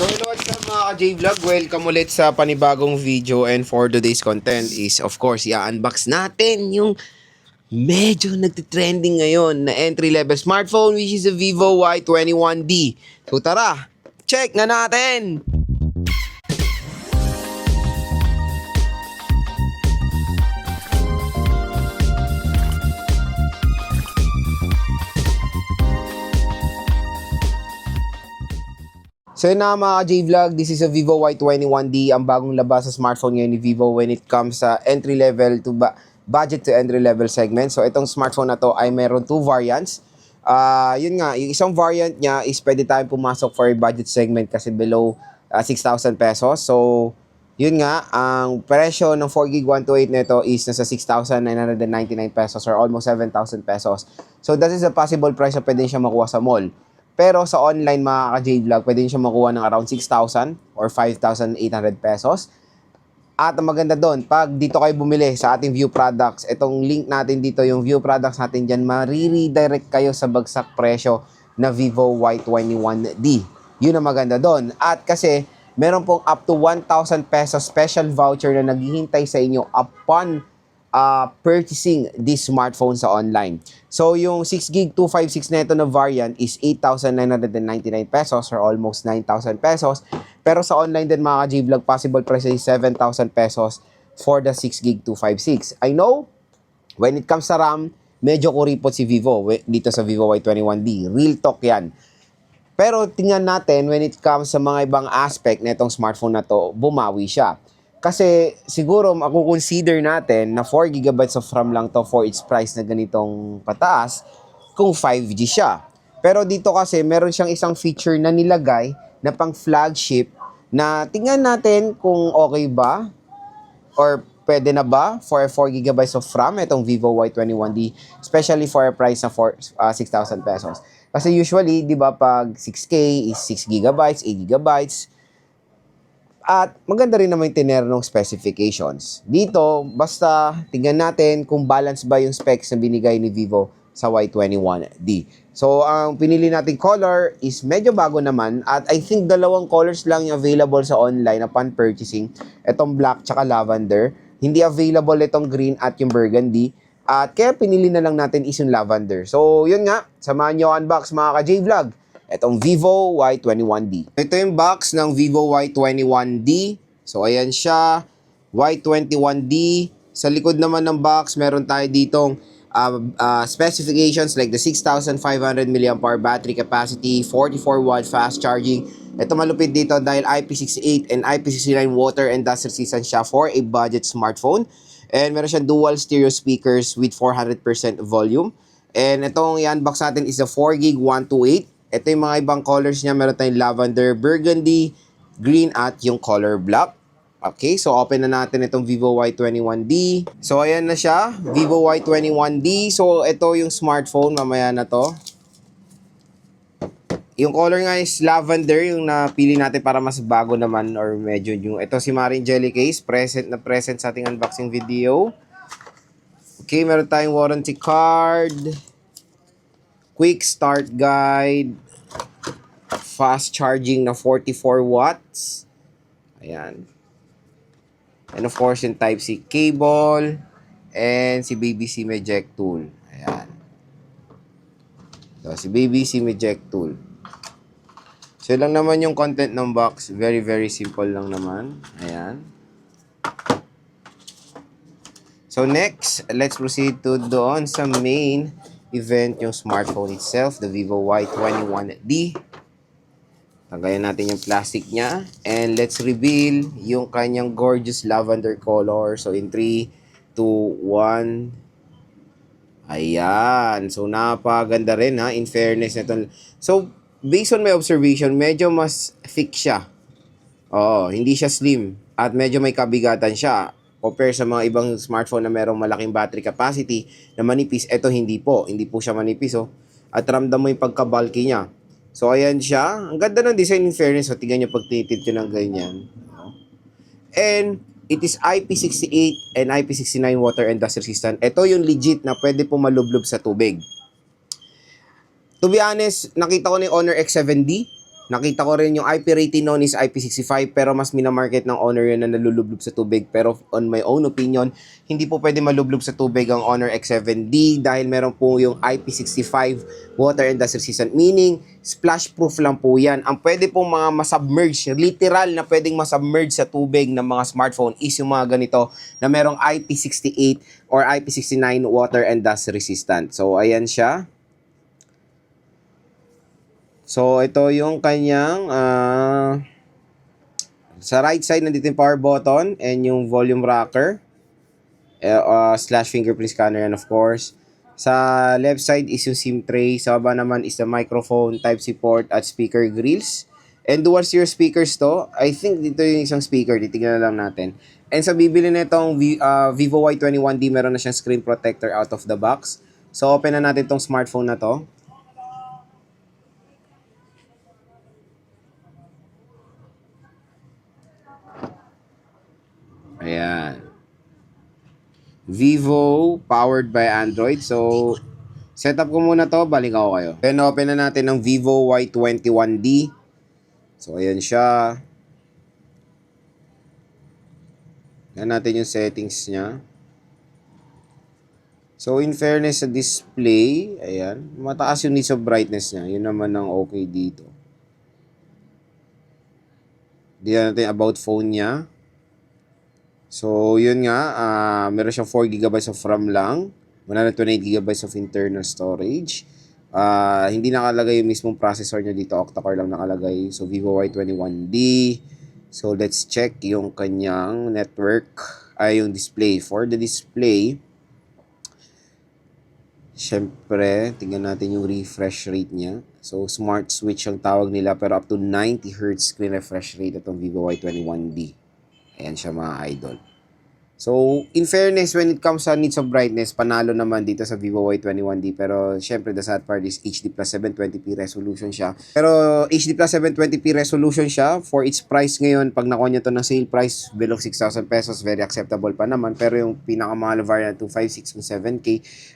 So hello, what's up mga ka-J-Vlog? Welcome ulit sa panibagong video, and for today's content is of course i-unbox natin yung medyo nagtitrending ngayon na entry-level smartphone, which is a Vivo Y21D. So tara, check na natin! So yun na mga ka-J-Vlog, this is a Vivo Y21D, ang bagong labas sa smartphone ngayon ni Vivo when it comes sa entry-level to budget to entry-level segment. So itong smartphone na to ay meron two variants. Yun nga, yung isang variant niya is pwede tayong pumasok for a budget segment kasi below 6,000 pesos. So yun nga, ang presyo ng 4GB 128 nito is nasa 6,999 pesos or almost 7,000 pesos. So that is a possible price na pwede siya makuha sa mall. Pero sa online mga ka-J-Vlog, pwede siya makuha ng around 6,000 or 5,800 pesos. At ang maganda doon, pag dito kayo bumili sa ating View Products, itong link natin dito, yung View Products natin dyan, mariredirect kayo sa bagsak presyo na Vivo Y21D. Yun ang maganda doon. At kasi, meron pong up to 1,000 pesos special voucher na naghihintay sa inyo upon purchasing this smartphone sa online. So, yung 6GB 256 neto na variant is 8,999 pesos or almost 9,000 pesos. Pero sa online din mga ka-J-Vlog, possible price is 7,000 pesos for the 6GB 256. I know, when it comes sa RAM, medyo kuripot si Vivo dito sa Vivo Y21D. Real talk yan. Pero tingnan natin, when it comes sa mga ibang aspect na itong smartphone na to, bumawi siya. Kasi siguro makukonsider natin na 4GB of RAM lang to for its price na ganitong pataas kung 5G siya. Pero dito kasi meron siyang isang feature na nilagay na pang flagship na tingnan natin kung okay ba or pwede na ba for 4GB of RAM itong Vivo Y21D, especially for a price na 6,000 pesos. Kasi usually, di ba, pag 6K is 6GB, 8GB, at maganda rin naman yung tinero ng specifications. Dito, basta tingnan natin kung balance ba yung specs na binigay ni Vivo sa Y21D. So, ang pinili nating color is medyo bago naman. At I think dalawang colors lang yung available sa online upon purchasing. Itong black tsaka lavender. Hindi available itong green at yung burgundy. At kaya pinili na lang natin is yung lavender. So, yun nga. Samahan nyo unbox mga ka-J-Vlog. Itong Vivo Y21D. Ito yung box ng Vivo Y21D. So, ayan siya. Y21D. Sa likod naman ng box, meron tayo ditong specifications like the 6,500 mAh battery capacity, 44W fast charging. Ito malupit dito dahil IP68 and IP69 water and dust resistant siya for a budget smartphone. And meron siyang dual stereo speakers with 400% volume. And itong i-unbox natin is the 4GB 128. Ito yung mga ibang colors niya. Meron tayong lavender, burgundy, green, at yung color black. Okay, so open na natin itong Vivo Y21D. So ayan na siya, Vivo Y21D. So ito yung smartphone, mamaya na to. Yung color nga is lavender, yung napili natin para mas bago naman or medyo yung... Ito si Marin Jelly Case, present sa ating unboxing video. Okay, meron tayong warranty card. Quick start guide, fast charging na 44 watts. Ayan. And of course, yung Type-C cable and si Baby SIM eject tool. Ayan. So, si Baby SIM eject tool. So, lang naman yung content ng box. Very, very simple lang naman. Ayan. So, next, let's proceed to doon sa main event, yung smartphone itself, the Vivo Y21D. Tagayan natin yung plastic niya. And let's reveal yung kanyang gorgeous lavender color. So, in 3, 2, 1. Ayan. So, napaganda rin ha, in fairness nito. So, based on my observation, medyo mas thick siya. Oo, hindi siya slim. At medyo may kabigatan siya. Compare sa mga ibang smartphone na merong malaking battery capacity na manipis, ito hindi po. Hindi po siya manipis, oh. At ramdam mo yung pagka-bulky niya. So, ayan siya. Ang ganda ng design in fairness. So, tingnan nyo pag tinitit nyo ng ganyan. And, it is IP68 and IP69 water and dust resistant. Ito yung legit na pwede po malublob sa tubig. To be honest, nakita ko na yung Honor X7D Nakita ko rin yung IP rating noon is IP65 pero mas minamarket ng Honor yun na nalulublob sa tubig. Pero on my own opinion, hindi po pwede malublob sa tubig ang Honor X7D dahil meron po yung IP65 water and dust resistant. Meaning, splash proof lang po yan. Ang pwede pong mga masubmerge, literal na pwedeng masubmerge sa tubig ng mga smartphone is yung mga ganito na merong IP68 or IP69 water and dust resistant. So, ayan siya. So, ito yung kanyang, sa right side, nandito yung power button and yung volume rocker, slash fingerprint scanner yan of course. Sa left side is yung SIM tray. Sa baba naman is the microphone, Type-C port at speaker grills. And towards your speakers to, I think dito yung isang speaker, titignan na lang natin. And sa bibili na itong Vivo Y21D, meron na siyang screen protector out of the box. So, open na natin itong smartphone na to. Ayan. Vivo, powered by Android. So, setup ko muna to, balik ako kayo. Then, open na natin ng Vivo Y21D. So, ayan siya. Ayan natin yung settings niya. So, in fairness sa display, ayan, mataas yung needs of brightness niya. Yun naman ang okay dito. Diyan natin about phone niya. So, yun nga, meron siyang 4GB of RAM lang, 128GB of internal storage. Hindi nakalagay yung mismong processor niya dito, octa-core lang nakalagay. So, Vivo Y21D. So, let's check yung kanyang network, yung display. For the display, syempre, tingnan natin yung refresh rate niya. So, smart switch ang tawag nila, pero up to 90Hz screen refresh rate itong Vivo Y21D. Ayan siya mga idol. So, in fairness, when it comes sa needs of brightness, panalo naman dito sa Vivo Y21D. Pero, syempre, the sad part is HD plus 720p resolution siya. Pero, HD plus 720p resolution siya. For its price ngayon, pag nakuha nyo to ng sale price, below 6,000 pesos, very acceptable pa naman. Pero yung pinakamahal variant, 256 and 7K,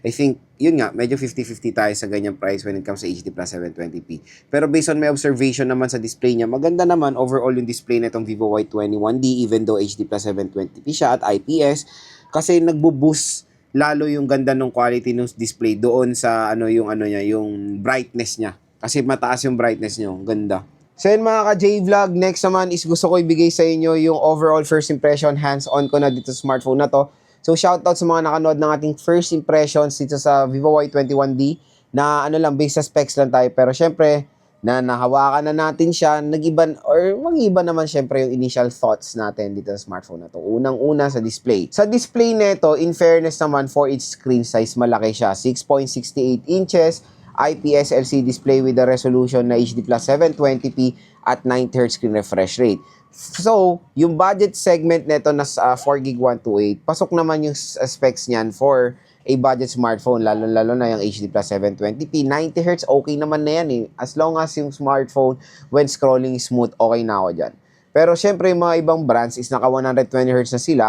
I think, yun nga, medyo 50-50 tayo sa ganyang price when it comes sa HD plus 720p. Pero based on my observation naman sa display niya, maganda naman overall yung display na itong Vivo Y21D, even though HD plus 720p siya at IPS, kasi nagbo-boost lalo yung ganda ng quality ng display doon sa yung brightness niya. Kasi mataas yung brightness niyo, ganda. So yun mga ka-J-Vlog, next naman is gusto ko ibigay sa inyo yung overall first impression, hands-on ko na dito sa smartphone na to. So shoutout sa mga nakanood ng ating first impressions dito sa Vivo Y21D na based sa specs lang tayo. Pero syempre, na nahawakan na natin siya, nag-iba or mag-iba naman syempre yung initial thoughts natin dito sa smartphone na to. Unang-una sa display. Sa display nito, in fairness naman for its screen size, malaki siya. 6.68 inches, IPS LCD display with a resolution na HD plus 720p at 90Hz screen refresh rate. So, yung budget segment nito na 4GB 128, pasok naman yung specs niyan for a budget smartphone, lalo na yung HD plus 720p. 90Hz, okay naman na yan eh. As long as yung smartphone, when scrolling smooth, okay na ako dyan. Pero syempre, yung mga ibang brands is naka 120Hz na sila.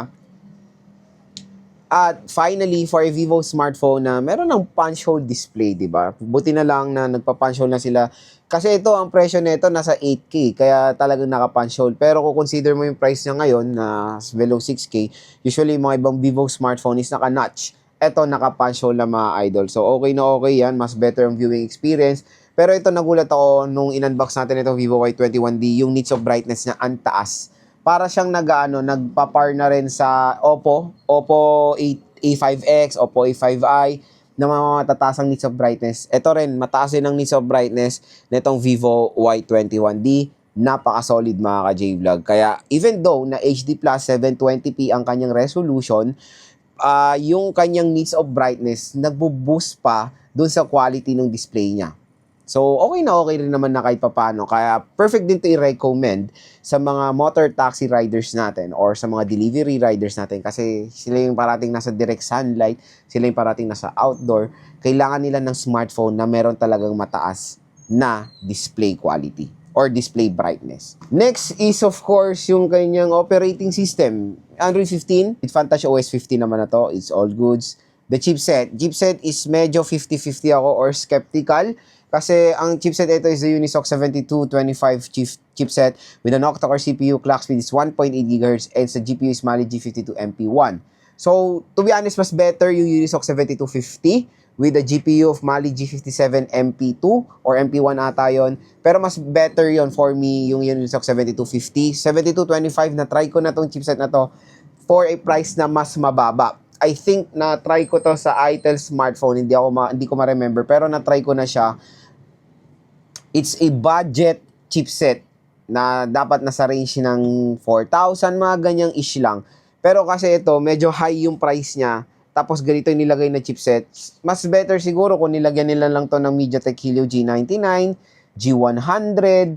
At finally, for a Vivo smartphone na meron ng punch hole display, di ba? Buti na lang na nagpa-punch hole na sila. Kasi ito, ang presyo nito nasa 8K, kaya talagang naka-punch hole. Pero kung consider mo yung price niya ngayon na below 6K, usually mga ibang Vivo smartphone is naka-notch. Ito, naka-punch hole na mga idol. So, okay na okay yan. Mas better ang viewing experience. Pero ito, nagulat ako nung in-unbox natin itong Vivo Y21D, yung needs of brightness niya ang taas. Para siyang nagpa-par na rin sa Oppo A5X, Oppo A5i, na mga matatasang needs of brightness. Ito rin, mataas din ang needs of brightness nitong Vivo Y21D. Napaka-solid mga ka-J-Vlog. Kaya even though na HD plus 720p ang kanyang resolution, yung kanyang needs of brightness, nagbo-boost pa dun sa quality ng display niya. So, okay na okay rin naman na kahit papano. Kaya, perfect din to i-recommend sa mga motor taxi riders natin or sa mga delivery riders natin kasi sila yung parating nasa direct sunlight, sila yung parating nasa outdoor. Kailangan nila ng smartphone na meron talagang mataas na display quality or display brightness. Next is, of course, yung kanyang operating system. Android 15, with Fantasia OS 15 naman na to. It's all goods. The chipset is medyo 50-50 ako or skeptical kasi ang chipset ito is the Unisoc 7225 chipset with an octa-core CPU, clock speed is 1.8 GHz, and sa GPU is Mali G52MP1. So, to be honest, mas better yung Unisoc 7250 with the GPU of Mali G57MP2 or MP1 ata yun. Pero mas better yon for me yung Unisoc 7250. 7225, na-try ko na tong chipset na to for a price na mas mababa. I think na-try ko to sa Itel smartphone, hindi ko ma-remember, pero na-try ko na siya. It's a budget chipset na dapat nasa range ng 4,000, mga ganyang ish lang. Pero kasi ito, medyo high yung price niya, tapos ganito yung nilagay na chipset. Mas better siguro kung nilagyan nila lang to ng MediaTek Helio G99, G100,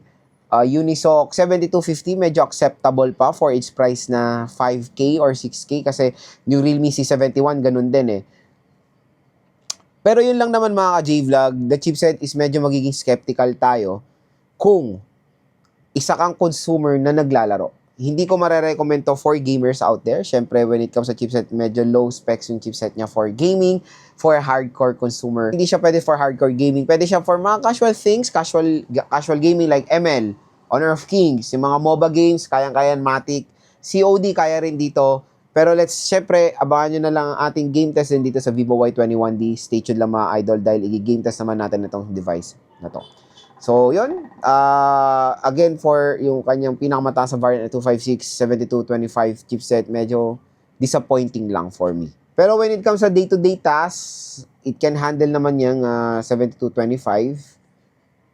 Unisoc 7250, medyo acceptable pa for its price na 5K or 6K kasi yung Realme C71 ganun din eh. Pero yun lang naman mga ka-J-Vlog, the chipset is medyo magiging skeptical tayo kung isa kang consumer na naglalaro. Hindi ko marerecommend to for gamers out there. Syempre, when it comes sa chipset, medyo low specs yung chipset niya for gaming, for hardcore consumer. Hindi siya pwede for hardcore gaming. Pwede siya for mga casual things, casual gaming like ML, Honor of Kings, yung mga MOBA games, kayang-kayan, Matic. COD, kaya rin dito. Pero syempre, abangan nyo na lang ang ating game test din dito sa Vivo Y21D. Stay tuned lang mga idol dahil i-game test naman natin itong device na to. So, yun. Again, for yung kanyang pinakamataas na variant na 256-7225 chipset, medyo disappointing lang for me. Pero when it comes sa day-to-day tasks, it can handle naman yung 7225.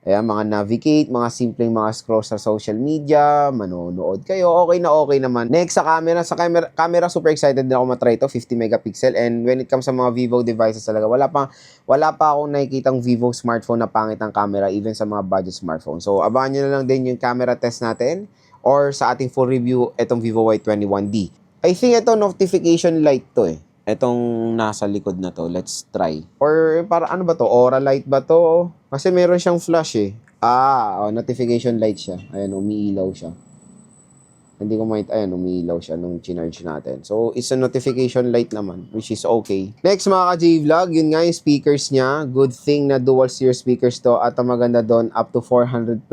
Ayan, mga navigate, mga simpleng mga scroll sa social media, manonood kayo, okay naman. Next, sa camera, super excited din ako matry ito, 50 megapixel. And when it comes sa mga Vivo devices talaga, wala pa akong nakikitang Vivo smartphone na pangit ang camera, even sa mga budget smartphone. So, abangan nyo na lang din yung camera test natin or sa ating full review, itong Vivo Y21D. I think ito notification light to eh. Etong nasa likod na to, let's try. Or para ano ba to? Aura light ba to? Kasi meron siyang flash eh. Notification light siya. Ayan, umiilaw siya. Hindi ko ayan, umiilaw siya nung chinarge natin. So, it's a notification light naman, which is okay. Next mga ka-J-Vlog, yun nga yung speakers niya. Good thing na dual steer speakers to. At ang maganda doon, up to 400%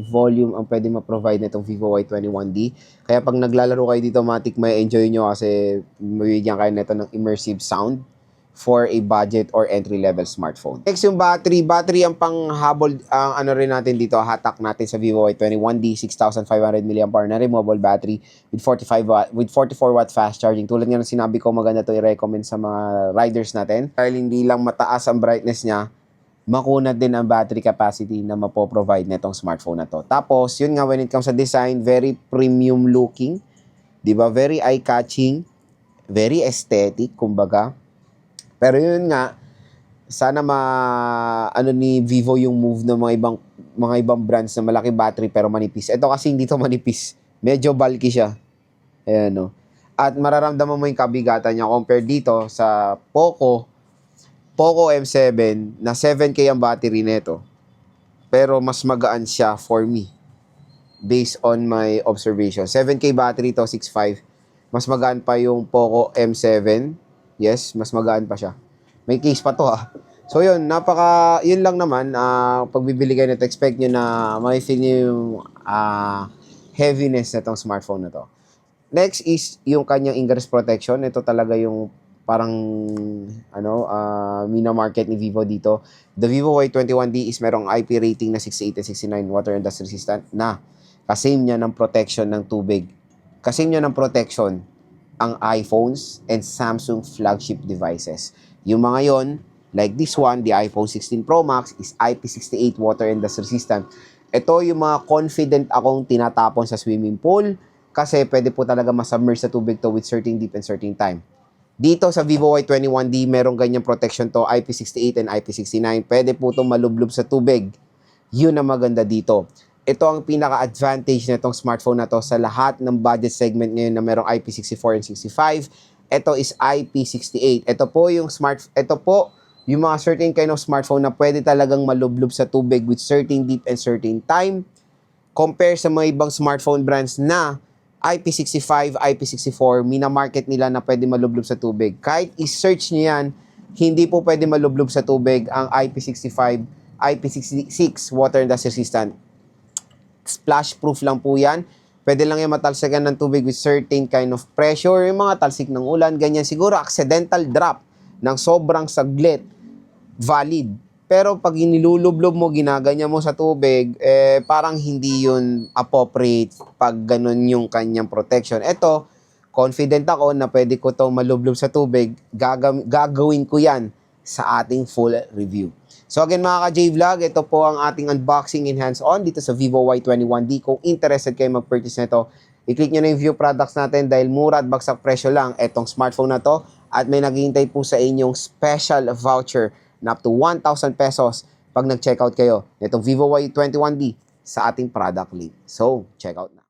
volume ang pwede ma-provide nitong Vivo Y21D. Kaya pag naglalaro kayo dito, matik may enjoy nyo kasi mabibigyan kayo nito ng immersive sound for a budget or entry-level smartphone. Next, yung battery. Battery ang panghabol, ano rin natin dito, hatak natin sa Vivo Y21D, 6,500 mAh na removable battery with 44 watt fast charging. Tulad nga ng sinabi ko, maganda to i-recommend sa mga riders natin. Dahil hindi lang mataas ang brightness niya, makunat din ang battery capacity na mapoprovide netong smartphone na to. Tapos, yun nga, when it comes sa design, very premium looking. Diba? Very eye-catching. Very aesthetic, kumbaga. Pero yun nga, sana ni Vivo yung move ng mga ibang brands na malaki battery pero manipis. Ito kasi hindi to manipis. Medyo bulky siya. Ayan, no. At mararamdaman mo yung kabigatan niya compared dito sa Poco M7 na 7K ang battery nito. Pero mas magaan siya for me based on my observation. 7K battery to, 6.5. Mas magaan pa yung Poco M7. Yes, mas magaan pa siya. May case pa to ha. So yun, yun lang naman. Pag bibili kayo nito, expect nyo na may-feel nyo yung heaviness na itong smartphone na to. Next is yung kanyang ingress protection. Ito talaga yung parang mina-market ni Vivo dito. The Vivo Y21D is merong IP rating na 68 and 69 water and dust resistant na kasame niya ng protection ng tubig. Kasame niya ng protection ang iPhones and Samsung flagship devices. Yung mga yon, like this one, the iPhone 16 Pro Max is IP68 water and dust resistant. Ito yung mga confident akong tinatapon sa swimming pool kasi pwede po talaga masubmerge sa tubig to with certain deep and certain time. Dito sa Vivo Y21D, merong ganyang protection to, IP68 and IP69. Pwede po itong malublob sa tubig. Yun ang maganda dito. Ito ang pinaka-advantage na itong smartphone na to sa lahat ng budget segment ngayon na merong IP64 and 65. Ito is IP68. Ito po yung mga certain kind of smartphone na pwede talagang malublob sa tubig with certain deep and certain time compare sa mga ibang smartphone brands na IP65, IP64, mina-market nila na pwede malublob sa tubig. Kahit i-search nyo yan hindi po pwede malublob sa tubig ang IP65, IP66 water and dust resistant. Splash proof lang po yan. Pwede lang yung matalsikan ng tubig with certain kind of pressure, yung mga talsik ng ulan, ganyan. Siguro accidental drop ng sobrang saglit, valid. Pero pag inilulublob mo, ginaganyan mo sa tubig, parang hindi yun appropriate pag ganun yung kanyang protection. Ito, confident ako na pwede ko to malublob sa tubig. Gagawin ko yan sa ating full review. So again mga ka-J-Vlog, ito po ang ating unboxing and hands-on dito sa Vivo Y21D. Kung interested kayo mag-purchase nito, i-click nyo na yung view products natin dahil mura at bagsak presyo lang itong smartphone na to. At may naghihintay po sa inyong special voucher na up to 1,000 pesos pag nag-checkout kayo nitong Vivo Y21D sa ating product link. So, check out na.